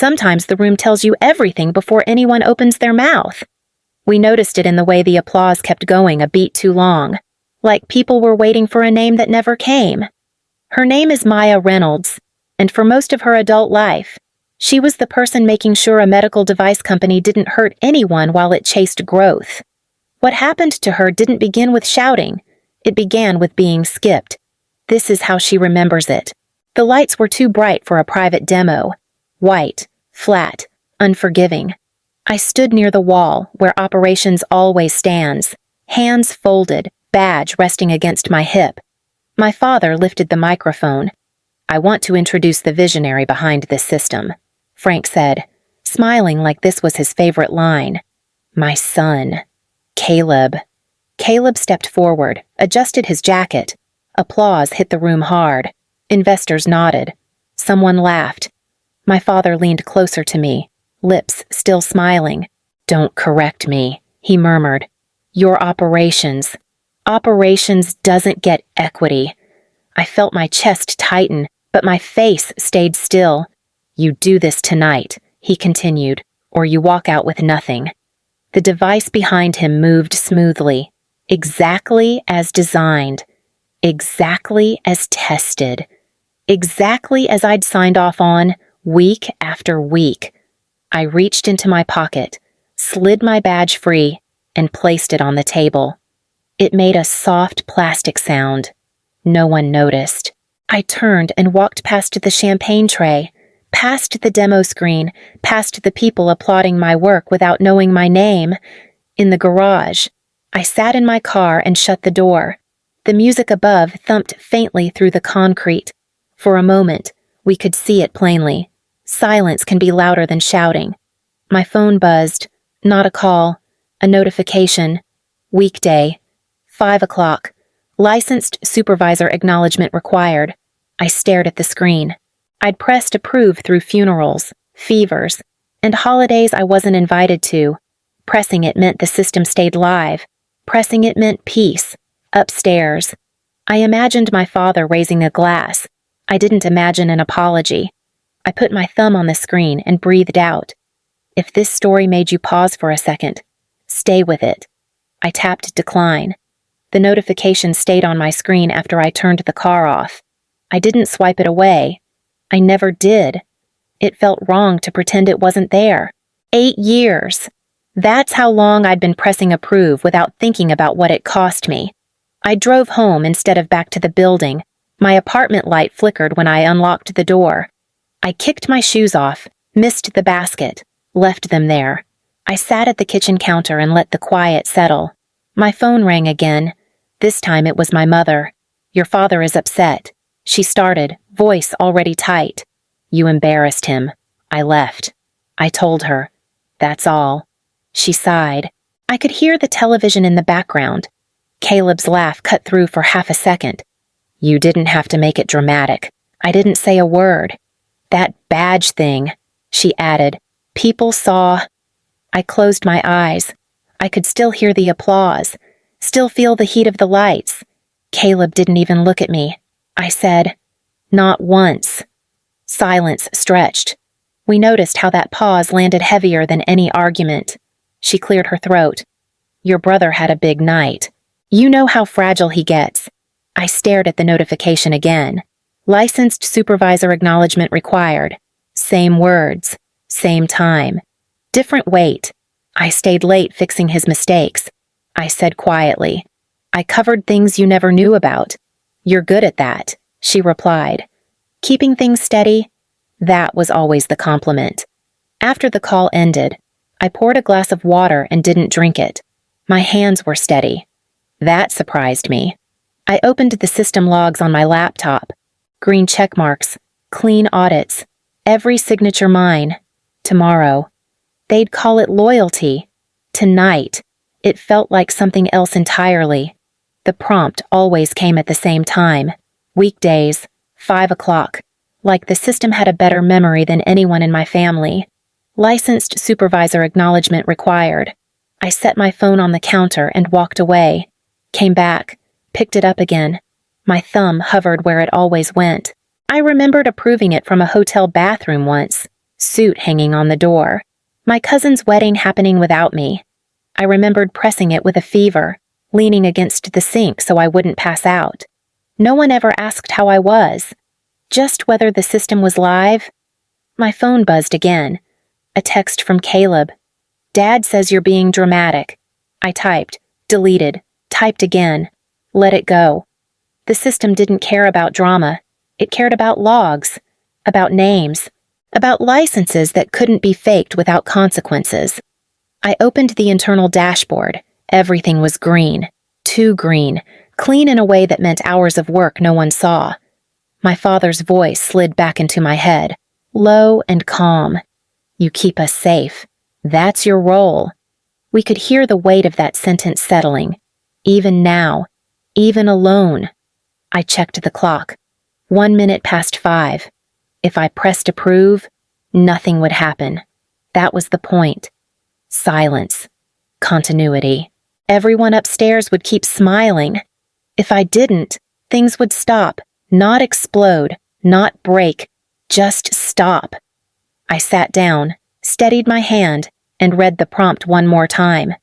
Sometimes the room tells you everything before anyone opens their mouth. We noticed it in the way the applause kept going a beat too long, like people were waiting for a name that never came. Her name is Maya Reynolds, and for most of her adult life, she was the person making sure a medical device company didn't hurt anyone while it chased growth. What happened to her didn't begin with shouting. It began with being skipped. This is how she remembers it. The lights were too bright for a private demo. White, flat, unforgiving. I stood near the wall, where operations always stands, hands folded, badge resting against my hip. My father lifted the microphone. "I want to introduce the visionary behind this system," Frank said, smiling like this was his favorite line. "My son, Caleb." Caleb stepped forward, adjusted his jacket. Applause hit the room hard. Investors nodded. Someone laughed. My father leaned closer to me, lips still smiling. "Don't correct me," he murmured. "Your operations doesn't get equity." I felt my chest tighten, but my face stayed still. "You do this tonight," he continued, "or you walk out with nothing." The device behind him moved smoothly, exactly as designed, exactly as tested, exactly as I'd signed off on week after week. I reached into my pocket, slid my badge free, and placed it on the table. It made a soft plastic sound. No one noticed. I turned and walked past the champagne tray, past the demo screen, past the people applauding my work without knowing my name. In the garage, I sat in my car and shut the door. The music above thumped faintly through the concrete. For a moment, we could see it plainly. Silence can be louder than shouting. My phone buzzed. Not a call. A notification. Weekday. 5 o'clock. Licensed supervisor acknowledgement required. I stared at the screen. I'd pressed approve through funerals, fevers, and holidays I wasn't invited to. Pressing it meant the system stayed live. Pressing it meant peace. Upstairs. I imagined my father raising a glass. I didn't imagine an apology. I put my thumb on the screen and breathed out. If this story made you pause for a second, stay with it. I tapped decline. The notification stayed on my screen after I turned the car off. I didn't swipe it away. I never did. It felt wrong to pretend it wasn't there. 8 years. That's how long I'd been pressing approve without thinking about what it cost me. I drove home instead of back to the building. My apartment light flickered when I unlocked the door. I kicked my shoes off, missed the basket, left them there. I sat at the kitchen counter and let the quiet settle. My phone rang again. This time it was my mother. "Your father is upset," she started, voice already tight. "You embarrassed him." I left. I told her. That's all. She sighed. I could hear the television in the background. Caleb's laugh cut through for half a second. "You didn't have to make it dramatic. I didn't say a word. That badge thing," she added. "People saw." I closed my eyes. I could still hear the applause, still feel the heat of the lights. Caleb didn't even look at me. I said, "Not once." Silence stretched. We noticed how that pause landed heavier than any argument. She cleared her throat. "Your brother had a big night. You know how fragile he gets." I stared at the notification again. Licensed supervisor acknowledgement required. Same words. Same time. Different weight. I stayed late fixing his mistakes. I said quietly, "I covered things you never knew about." "You're good at that," she replied. Keeping things steady? That was always the compliment. After the call ended, I poured a glass of water and didn't drink it. My hands were steady. That surprised me. I opened the system logs on my laptop. Green check marks, clean audits, every signature mine. Tomorrow. They'd call it loyalty. Tonight. It felt like something else entirely. The prompt always came at the same time. Weekdays, 5 o'clock. Like the system had a better memory than anyone in my family. Licensed supervisor acknowledgement required. I set my phone on the counter and walked away. Came back, picked it up again. My thumb hovered where it always went. I remembered approving it from a hotel bathroom once. suit hanging on the door, my cousin's wedding happening without me. I remembered pressing it with a fever, leaning against the sink so I wouldn't pass out. No one ever asked how I was, just whether the system was live. My phone buzzed again. A text from Caleb. "Dad says you're being dramatic." I typed, deleted, typed again, let it go. The system didn't care about drama. It cared about logs, about names, about licenses that couldn't be faked without consequences. I opened the internal dashboard. Everything was green. Too green. Clean in a way that meant hours of work no one saw. My father's voice slid back into my head, low and calm. "You keep us safe. That's your role." We could hear the weight of that sentence settling. Even now. Even alone. I checked the clock. 1 minute past 5. If I pressed approve, nothing would happen. That was the point. Silence. Continuity. Everyone upstairs would keep smiling. If I didn't, things would stop, not explode, not break, just stop. I sat down, steadied my hand, and read the prompt one more time.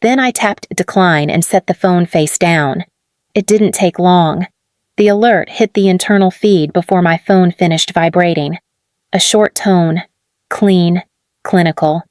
Then I tapped decline and set the phone face down. It didn't take long. The alert hit the internal feed before my phone finished vibrating. A short tone, clean, clinical.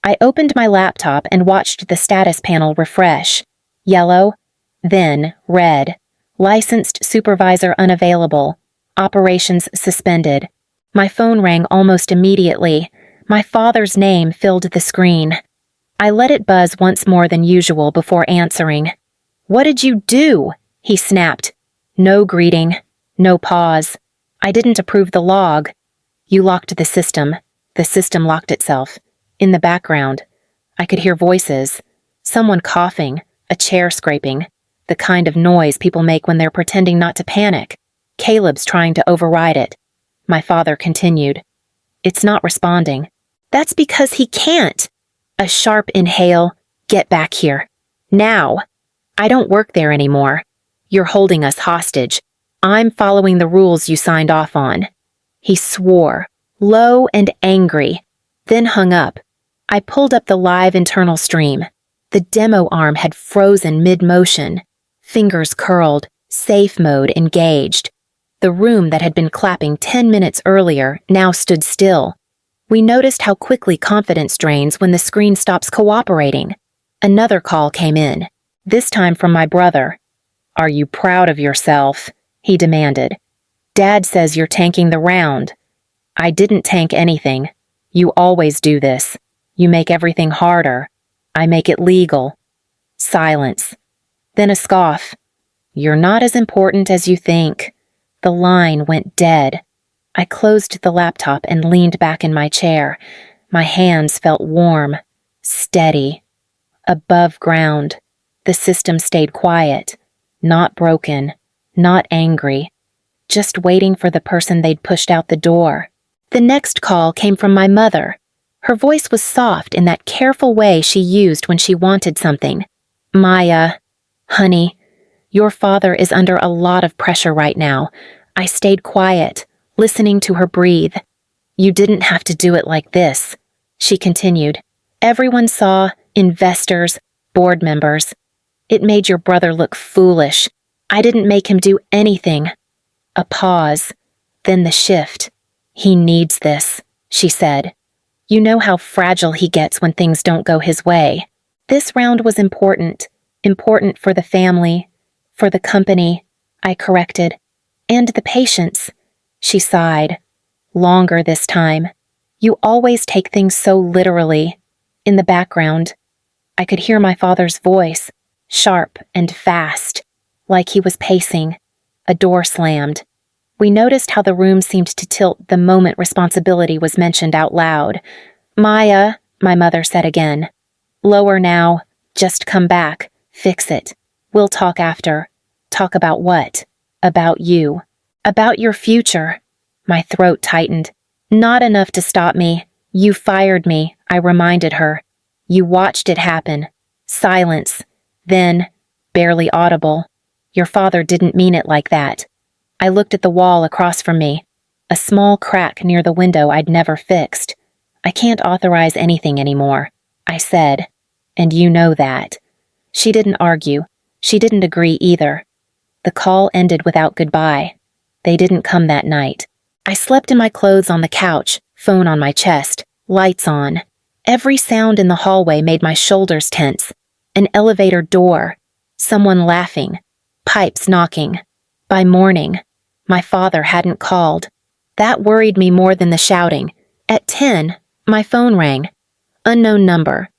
I opened my laptop and watched the status panel refresh. Yellow, then red. Licensed supervisor unavailable. Operations suspended. My phone rang almost immediately. My father's name filled the screen. I let it buzz once more than usual before answering. "What did you do?" he snapped. No greeting. No pause. I didn't approve the log. "You locked the system." The system locked itself. In the background, I could hear voices. Someone coughing, a chair scraping, the kind of noise people make when they're pretending not to panic. Caleb's trying to override it. My father continued. "It's not responding." "That's because he can't." A sharp inhale. "Get back here. Now. I don't work there anymore. You're holding us hostage. I'm following the rules you signed off on." He swore, low and angry, then hung up. I pulled up the live internal stream. The demo arm had frozen mid-motion. Fingers curled, safe mode engaged. The room that had been clapping 10 minutes earlier now stood still. We noticed how quickly confidence drains when the screen stops cooperating. Another call came in, this time from my brother. "Are you proud of yourself?" he demanded. "Dad says you're tanking the round." "I didn't tank anything. You always do this. You make everything harder. I make it legal." Silence. Then a scoff. "You're not as important as you think." The line went dead. I closed the laptop and leaned back in my chair. My hands felt warm, steady. Above ground. The system stayed quiet. Not broken. Not angry. Just waiting for the person they'd pushed out the door. The next call came from my mother. Her voice was soft in that careful way she used when she wanted something. "Maya, honey, your father is under a lot of pressure right now." I stayed quiet, listening to her breathe. "You didn't have to do it like this," she continued. "Everyone saw, investors, board members. It made your brother look foolish. I didn't make him do anything." A pause, then the shift. "He needs this," she said. "You know how fragile he gets when things don't go his way." This round was important. Important for the family, for the company, I corrected. And the patients. She sighed. Longer this time. "You always take things so literally." In the background, I could hear my father's voice, sharp and fast, like he was pacing. A door slammed. We noticed how the room seemed to tilt the moment responsibility was mentioned out loud. "Maya," my mother said again. "Lower now. Just come back. Fix it. We'll talk after." "Talk about what?" "About you. About your future." My throat tightened. "Not enough to stop me. You fired me," I reminded her. "You watched it happen." Silence. Then, barely audible. "Your father didn't mean it like that." I looked at the wall across from me. A small crack near the window I'd never fixed. I can't authorize anything anymore, I said, and you know that. She didn't argue. She didn't agree either. The call ended without goodbye. They didn't come that night. I slept in my clothes on the couch, phone on my chest, lights on. Every sound in the hallway made my shoulders tense. An elevator door, someone laughing, pipes knocking. By morning, my father hadn't called. That worried me more than the shouting. At 10, my phone rang. Unknown number.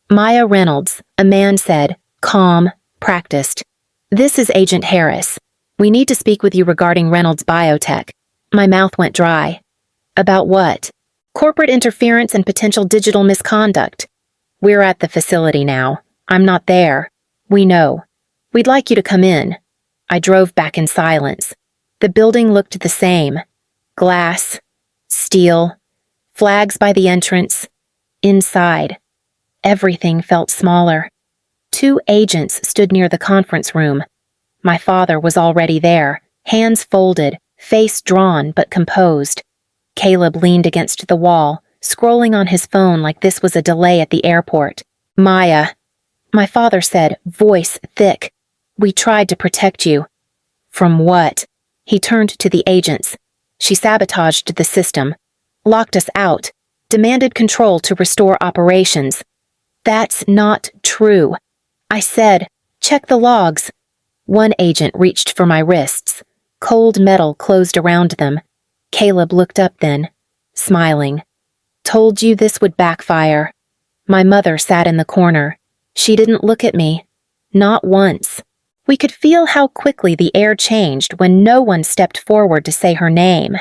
Maya Reynolds, a man said, calm, practiced. This is Agent Harris. We need to speak with you regarding Reynolds Biotech. My mouth went dry. About what? Corporate interference and potential digital misconduct. We're at the facility now. I'm not there. We know. We'd like you to come in. I drove back in silence. The building looked the same. Glass, steel, flags by the entrance. Inside, everything felt smaller. 2 agents stood near the conference room. My father was already there, hands folded, face drawn but composed. Caleb leaned against the wall, scrolling on his phone like this was a delay at the airport. Maya, my father said, voice thick. We tried to protect you. From what? He turned to the agents. She sabotaged the system, locked us out, demanded control to restore operations. That's not true. I said, check the logs. One agent reached for my wrists. Cold metal closed around them. Caleb looked up then, smiling. Told you this would backfire. My mother sat in the corner. She didn't look at me. Not once. We could feel how quickly the air changed when no one stepped forward to say her name.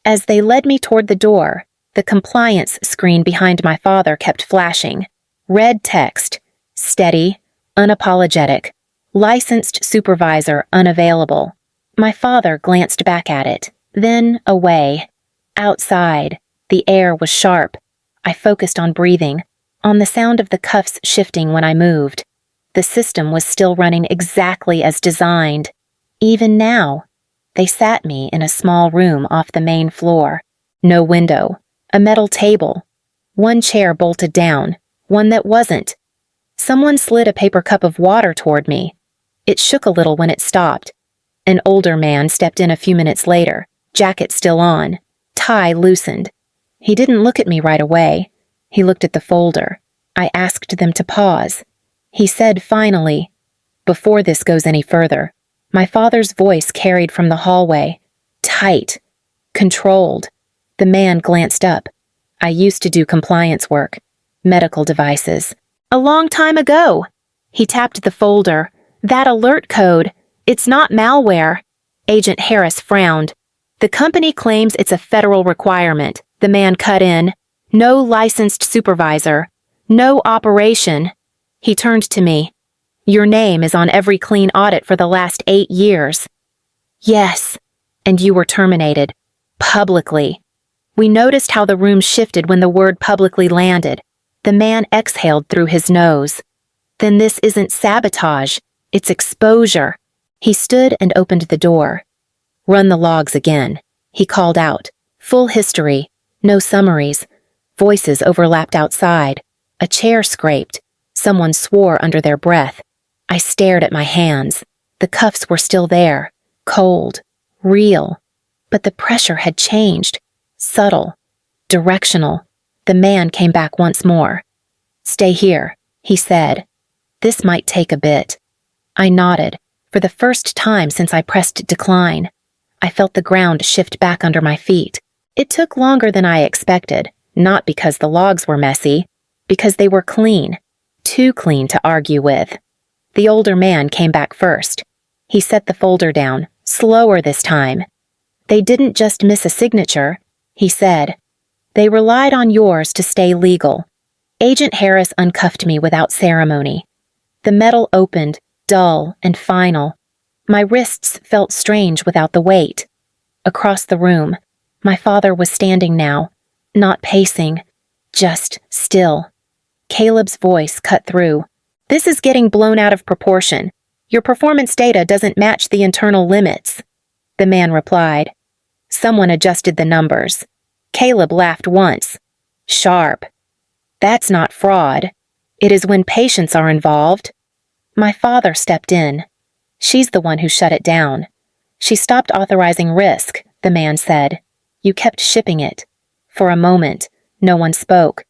As they led me toward the door, the compliance screen behind my father kept flashing. Red text. Steady, unapologetic. Licensed supervisor unavailable. My father glanced back at it, then away. Outside, the air was sharp. I focused on breathing, on the sound of the cuffs shifting when I moved. The system was still running exactly as designed. Even now, they sat me in a small room off the main floor. No window, a metal table. One chair bolted down, one that wasn't. Someone slid a paper cup of water toward me. It shook a little when it stopped. An older man stepped in a few minutes later, jacket still on, tie loosened. He didn't look at me right away. He looked at the folder. I asked them to pause. He said finally, before this goes any further, my father's voice carried from the hallway. Tight. Controlled. The man glanced up. I used to do compliance work. Medical devices. A long time ago. He tapped the folder. That alert code. It's not malware. Agent Harris frowned. The company claims it's a federal requirement. The man cut in. No licensed supervisor. No operation. He turned to me. Your name is on every clean audit for the last 8 years. Yes. And you were terminated. Publicly. We noticed how the room shifted when the word publicly landed. The man exhaled through his nose. Then this isn't sabotage. It's exposure. He stood and opened the door. Run the logs again. He called out. Full history. No summaries. Voices overlapped outside. A chair scraped. Someone swore under their breath. I stared at my hands. The cuffs were still there. Cold. Real. But the pressure had changed. Subtle. Directional. The man came back once more. Stay here, he said. This might take a bit. I nodded. For the first time since I pressed decline, I felt the ground shift back under my feet. It took longer than I expected, not because the logs were messy, because they were clean. Too clean to argue with. The older man came back first. He set the folder down, slower this time. They didn't just miss a signature, he said. They relied on yours to stay legal. Agent Harris uncuffed me without ceremony. The metal opened, dull and final. My wrists felt strange without the weight. Across the room, my father was standing now, not pacing, just still. Caleb's voice cut through. This is getting blown out of proportion. Your performance data doesn't match the internal limits. The man replied. Someone adjusted the numbers. Caleb laughed once. Sharp. That's not fraud. It is when patients are involved. My father stepped in. She's the one who shut it down. She stopped authorizing risk, the man said. You kept shipping it. For a moment, no one spoke.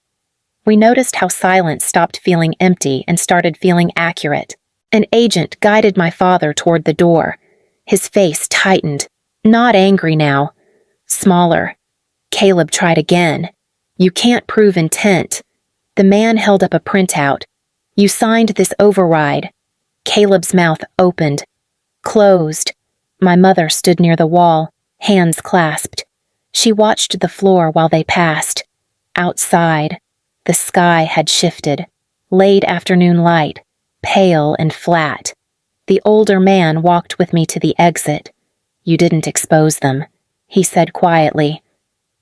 We noticed how silence stopped feeling empty and started feeling accurate. An agent guided my father toward the door. His face tightened. Not angry now. Smaller. Caleb tried again. You can't prove intent. The man held up a printout. You signed this override. Caleb's mouth opened. Closed. My mother stood near the wall, hands clasped. She watched the floor while they passed. Outside, the sky had shifted. Late afternoon light, pale and flat. The older man walked with me to the exit. You didn't expose them, he said quietly.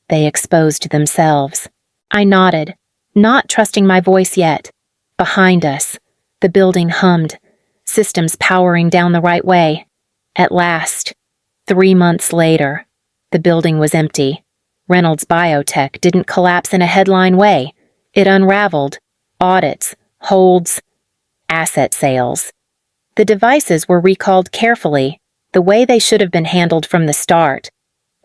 They exposed themselves. I nodded, not trusting my voice yet. Behind us, the building hummed, systems powering down the right way. At last, 3 months later, the building was empty. Reynolds Biotech didn't collapse in a headline way. It unraveled. Audits, holds, asset sales. The devices were recalled carefully, the way they should have been handled from the start.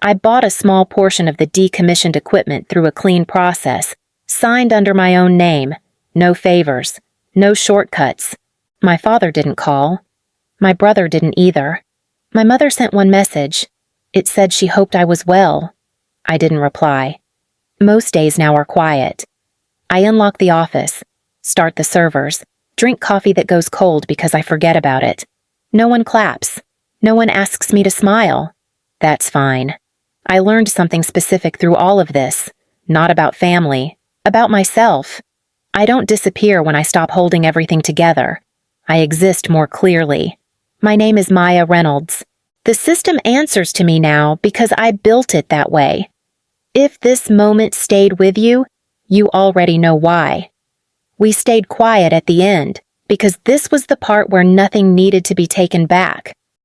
I bought a small portion of the decommissioned equipment through a clean process, signed under my own name. No favors, no shortcuts. My father didn't call. My brother didn't either. My mother sent one message. It said she hoped I was well. I didn't reply. Most days now are quiet. I unlock the office, start the servers, drink coffee that goes cold because I forget about it. No one claps. No one asks me to smile. That's fine. I learned something specific through all of this, not about family, about myself. I don't disappear when I stop holding everything together. I exist more clearly. My name is Maya Reynolds. The system answers to me now because I built it that way. If this moment stayed with you, you already know why. We stayed quiet at the end because this was the part where nothing needed to be taken back.